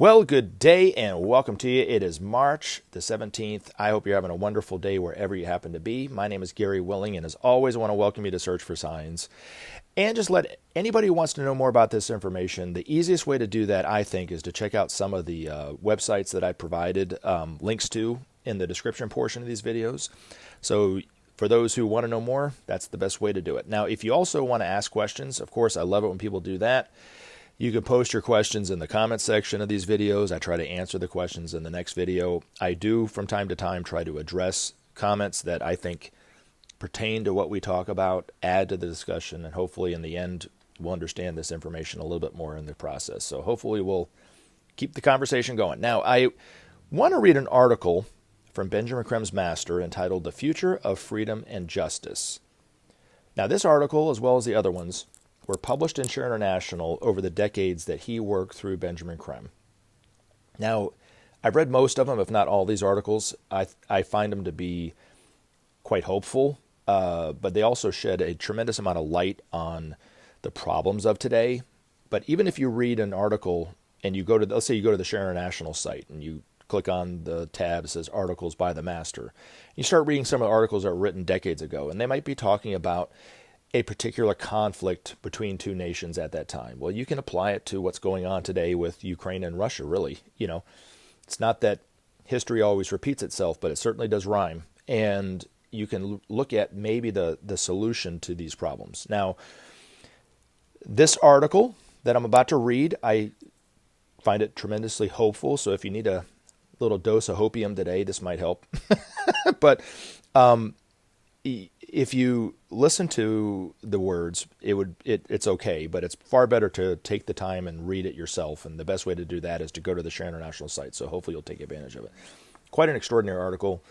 Well, good day and welcome to you. It is March the 17th. I hope you're having a wonderful day wherever you happen to be. My name is Gary Willing, and as always, I want to welcome you to Search for Signs. And just let anybody who wants to know more about this information, the easiest way to do that, I think, is to check out some of the websites that I provided links to in the description portion of these videos. So for those who want to know more, that's the best way to do it. Now, if you also want to ask questions, of course, I love it when people do that. You can post your questions in the comment section of these videos. I try to answer the questions in the next video. I do, from time to time, try to address comments that I think pertain to what we talk about, add to the discussion, and hopefully in the end, we'll understand this information a little bit more in the process. So hopefully we'll keep the conversation going. Now, I want to read an article from Benjamin Creme's master entitled The Future of Freedom and Justice. Now, this article, as well as the other ones, were published in Share International over the decades that he worked through Benjamin Creme. Now, I've read most of them, if not all these articles. I find them to be quite hopeful, but they also shed a tremendous amount of light on the problems of today. But even if you read an article and you go to, let's say you go to the Share International site and you click on the tab that says Articles by the Master, you start reading some of the articles that were written decades ago, and they might be talking about a particular conflict between two nations at that time. Well, you can apply it to what's going on today with Ukraine and Russia, really. You know, it's not that history always repeats itself, but it certainly does rhyme. And you can look at maybe the solution to these problems. Now, this article that I'm about to read, I find it tremendously hopeful. So if you need a little dose of hopium today, this might help. But if you listen to the words, it's okay, but it's far better to take the time and read it yourself. And the best way to do that is to go to the Share International site. So hopefully you'll take advantage of it. Quite an extraordinary article,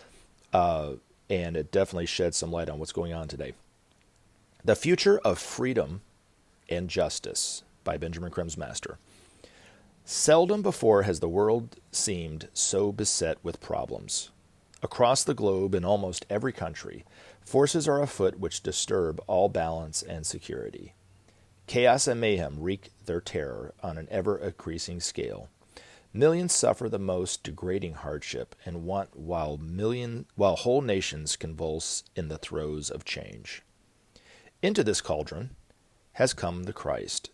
and it definitely sheds some light on what's going on today. The Future of Freedom and Justice by Benjamin Creme's master. Seldom before has the world seemed so beset with problems. Across the globe, in almost every country, forces are afoot which disturb all balance and security. Chaos and mayhem wreak their terror on an ever-increasing scale. Millions suffer the most degrading hardship and want while whole nations convulse in the throes of change. Into this cauldron has come the Christ.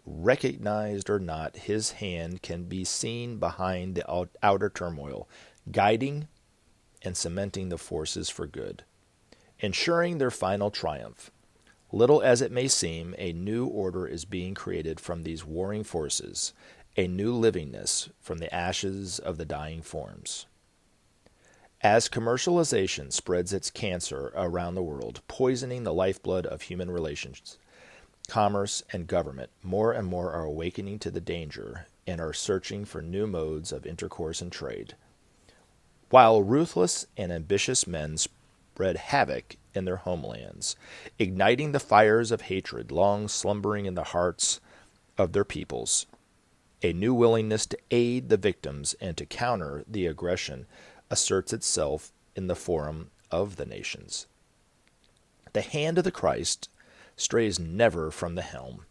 Recognized or not, his hand can be seen behind the outer turmoil, guiding and cementing the forces for good, ensuring their final triumph. Little as it may seem, a new order is being created from these warring forces, a new livingness from the ashes of the dying forms. As commercialization spreads its cancer around the world, poisoning the lifeblood of human relations, commerce and government, more and more are awakening to the danger and are searching for new modes of intercourse and trade. While ruthless and ambitious men spread havoc in their homelands, igniting the fires of hatred long slumbering in the hearts of their peoples, a new willingness to aid the victims and to counter the aggression asserts itself in the forum of the nations. The hand of the Christ strays never from the helm.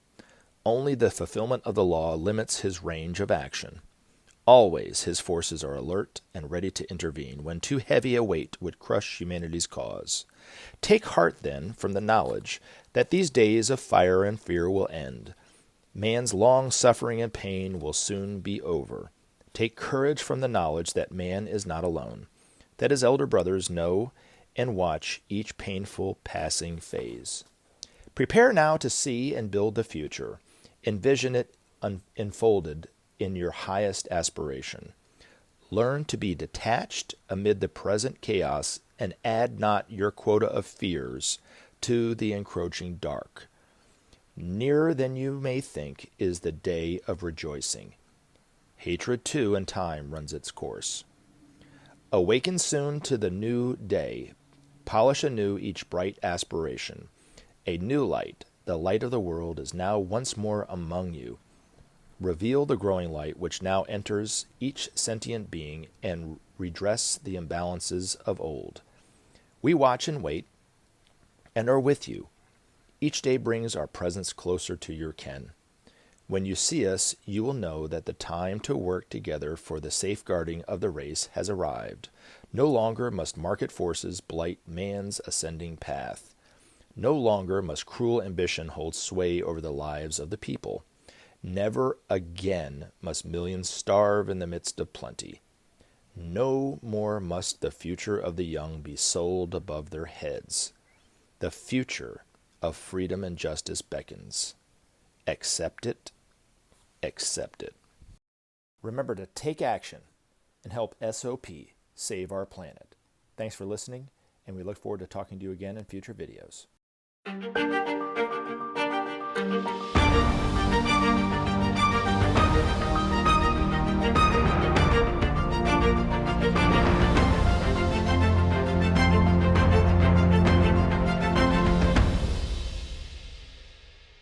Only the fulfillment of the law limits his range of action. Always his forces are alert and ready to intervene when too heavy a weight would crush humanity's cause. Take heart, then, from the knowledge that these days of fire and fear will end. Man's long suffering and pain will soon be over. Take courage from the knowledge that man is not alone, that his elder brothers know and watch each painful passing phase. Prepare now to see and build the future. Envision it unfolded in your highest aspiration. Learn to be detached amid the present chaos and add not your quota of fears to the encroaching dark. Nearer than you may think is the day of rejoicing. Hatred too in time runs its course. Awaken soon to the new day. Polish anew each bright aspiration. A new light, the light of the world, is now once more among you. Reveal the growing light which now enters each sentient being and redress the imbalances of old. We watch and wait and are with you. Each day brings our presence closer to your ken. When you see us, you will know that the time to work together for the safeguarding of the race has arrived. No longer must market forces blight man's ascending path. No longer must cruel ambition hold sway over the lives of the people. Never again must millions starve in the midst of plenty. No more must the future of the young be sold above their heads. The future of freedom and justice beckons. Accept it. Accept it. Remember to take action and help SOP save our planet. Thanks for listening, and we look forward to talking to you again in future videos.